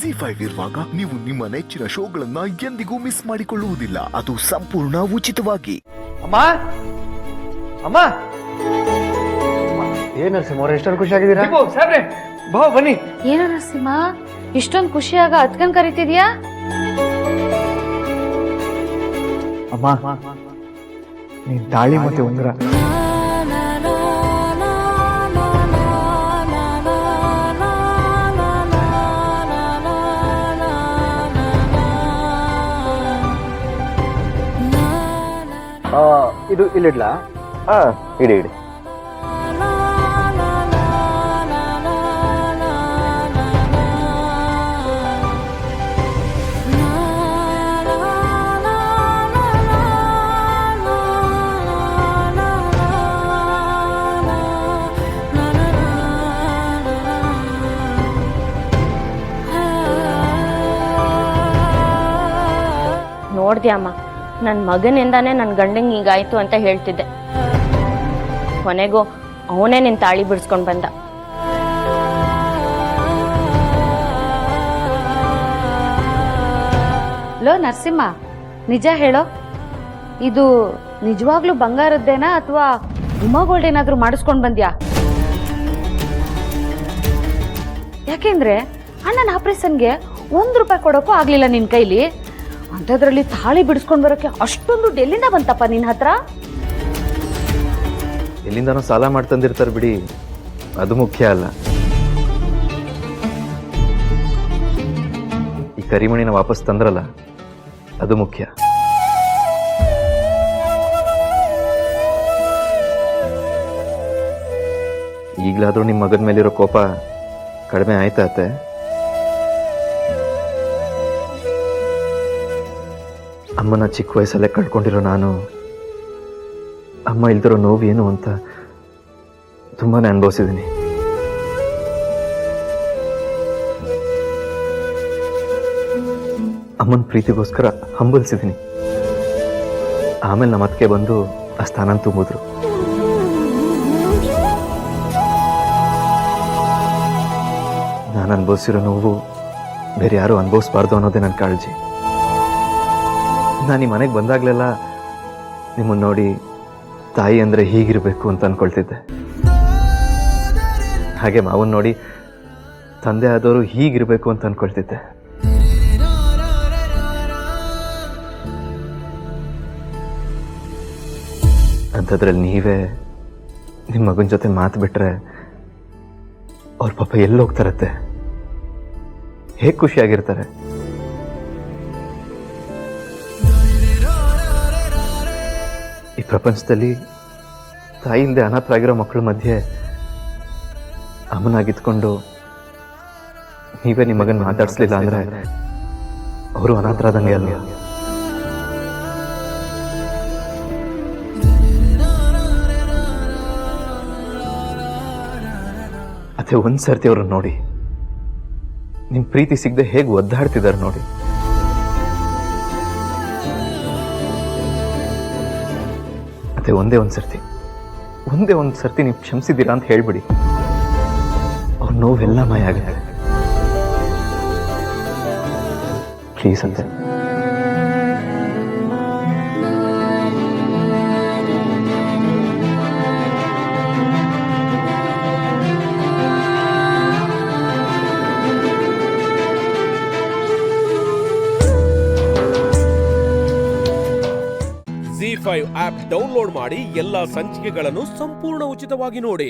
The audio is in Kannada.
ಜಿ5 ಇರುವಾಗ ನೀವು ನಿಮ್ಮ ನೆಚ್ಚಿನ ಶೋಗಳನ್ನ ಎಂದಿಗೂ ಮಿಸ್ ಮಾಡಿಕೊಳ್ಳುವುದಿಲ್ಲ. ಅದು ಸಂಪೂರ್ಣ ಉಚಿತವಾಗಿ. ಅಮ್ಮ ಅಮ್ಮ ಏನ್ ನರಸಿಂಹ ಅವ್ರೆ ಎಷ್ಟೊಂದು ಖುಷಿ ಆಗಿದ್ದೀರಾ? ಸಾಬ್ರೆ ಬಾ ಬನ್ನಿ. ಏನೋ ನರಸಿಂಹ ಇಷ್ಟೊಂದು ಖುಷಿಯಾಗ ಅದ್ಕನ್ ಕರಿತಿದ್ಯಾ? ಅಮ್ಮ ನೀನ್ ತಾಳಿ ಮತ್ತೆ ಉಂಗುರ ಇದು ಇಲ್ಲಿಡ್ಲಾ? ಇಡಿ ಇಡಿ. ನೋಡ್ದ್ಯಮ್ಮ, ನನ್ನ ಮಗನಿಂದಾನೇ ನನ್ನ ಗಂಡಂಗೆ ಹೀಗಾಯ್ತು ಅಂತ ಹೇಳ್ತಿದ್ದೆ. ಕೊನೆಗೂ ಅವನೇ ನಿನ್ನ ತಾಳಿ ಬಿಡಿಸ್ಕೊಂಡು ಬಂದ. ಲೋ ನರಸಿಂಹ, ನಿಜ ಹೇಳೋ, ಇದು ನಿಜವಾಗ್ಲೂ ಬಂಗಾರದ್ದೇನಾ ಅಥವಾ ಉಮಾಗೋಲ್ಡ್ ಏನಾದ್ರೂ ಮಾಡಿಸ್ಕೊಂಡು ಬಂದ್ಯಾ? ಯಾಕೆಂದ್ರೆ ಅಣ್ಣನ ಆಪರೇಷನ್ಗೆ ₹1 ಕೊಡೋಕ್ಕೂ ಆಗ್ಲಿಲ್ಲ ನಿನ್ ಕೈಲಿ. ಅಂಥದ್ರಲ್ಲಿ ತಾಳಿ ಬಿಡಿಸ್ಕೊಂಡು ಬರೋಕೆ ಅಷ್ಟೊಂದು ದುಡ್ಡು ಎಲ್ಲಿಂದ ಬಂತಪ್ಪ ನಿನ್ನ ಹತ್ರ? ಎಲ್ಲಿಂದನೋ ಸಾಲ ಮಾಡ್ತಂದಿರ್ತಾರೆ ಬಿಡಿ, ಅದು ಮುಖ್ಯ ಅಲ್ಲ. ಈ ಕರಿಮಣಿನ ವಾಪಸ್ ತಂದ್ರಲ್ಲ, ಅದು ಮುಖ್ಯ. ಈಗಲಾದ್ರೂ ನಿಮ್ಮ ಮಗನ ಮೇಲಿರೋ ಕೋಪ ಕಡಿಮೆ ಆಯ್ತಾ ಅತ್ತೆ? ಅಮ್ಮನ ಚಿಕ್ಕ ವಯಸ್ಸಲ್ಲೇ ಕಳ್ಕೊಂಡಿರೋ ನಾನು ಅಮ್ಮ ಇಲ್ದಿರೋ ನೋವು ಏನು ಅಂತ ತುಂಬಾನೇ ಅನುಭವಿಸಿದ್ದೀನಿ. ಅಮ್ಮನ ಪ್ರೀತಿಗೋಸ್ಕರ ಹಂಬಲಿಸಿದ್ದೀನಿ. ಆಮೇಲೆ ನಮ್ಮ ಅತ್ತಿಗೆ ಬಂದು ಆ ಸ್ಥಾನ ತುಂಬಿದ್ರು. ನಾನು ಅನುಭವಿಸಿರೋ ನೋವು ಬೇರೆ ಯಾರು ಅನುಭವಿಸ್ಬಾರ್ದು ಅನ್ನೋದೇ ನನ್ನ ಕಾಳಜಿ. ನಾನು ಈ ಮನೆಗೆ ಬಂದಾಗಲೆಲ್ಲ ನಿಮ್ಮನ್ನು ನೋಡಿ ತಾಯಿ ಅಂದರೆ ಹೀಗಿರಬೇಕು ಅಂತ ಅಂದ್ಕೊಳ್ತಿದ್ದೆ. ಹಾಗೆ ಮಾವನ್ನ ನೋಡಿ ತಂದೆ ಆದವರು ಹೀಗಿರಬೇಕು ಅಂತ ಅಂದ್ಕೊಳ್ತಿದ್ದೆ. ಅಂಥದ್ರಲ್ಲಿ ನೀವೇ ನಿಮ್ಮ ಮಗನ ಜೊತೆ ಮಾತು ಬಿಟ್ರೆ ಅವ್ರ ಪಾಪ ಎಲ್ಲೋಗ್ತಾರತ್ತೆ, ಹೇಗೆ ಖುಷಿಯಾಗಿರ್ತಾರೆ? ಈ ಪ್ರಪಂಚದಲ್ಲಿ ತಾಯಿ ಇಲ್ಲದೆ ಅನಾಥರಾಗಿರೋ ಮಕ್ಕಳ ಮಧ್ಯೆ ಅಮ್ಮನಾಗಿದ್ಕೊಂಡು ನೀವೇ ನಿಮ್ಮ ಮಗನ ಮಾತಾಡಿಸ್ಲಿಲ್ಲ ಅಂದ್ರೆ ಅವರು ಅನಾಥರಾದಂಗೆ ಅಲ್ವಾ? ಅದೇ ಒಂದ್ಸರ್ತಿ ಅವ್ರನ್ನ ನೋಡಿ, ನಿಮ್ ಪ್ರೀತಿ ಸಿಗದೆ ಹೇಗೆ ಒದ್ದಾಡ್ತಿದ್ದಾರೆ ನೋಡಿ. ಅದೇ ಒಂದೇ ಒಂದು ಸರ್ತಿ ನೀವು ಕ್ಷಮಿಸಿದ್ದೀರಾ ಅಂತ ಹೇಳ್ಬಿಡಿ, ಅವ್ರ ನೋವೆಲ್ಲ ಮಾಯ ಆಗುತ್ತೆ. ಪ್ಲೀಸ್ ಅಂತೆ. ಜಿ5 ಆಪ್ ಡೌನ್ಲೋಡ್ ಮಾಡಿ ಎಲ್ಲಾ ಸಂಚಿಕೆಗಳನ್ನು ಸಂಪೂರ್ಣ ಉಚಿತವಾಗಿ ನೋಡಿ.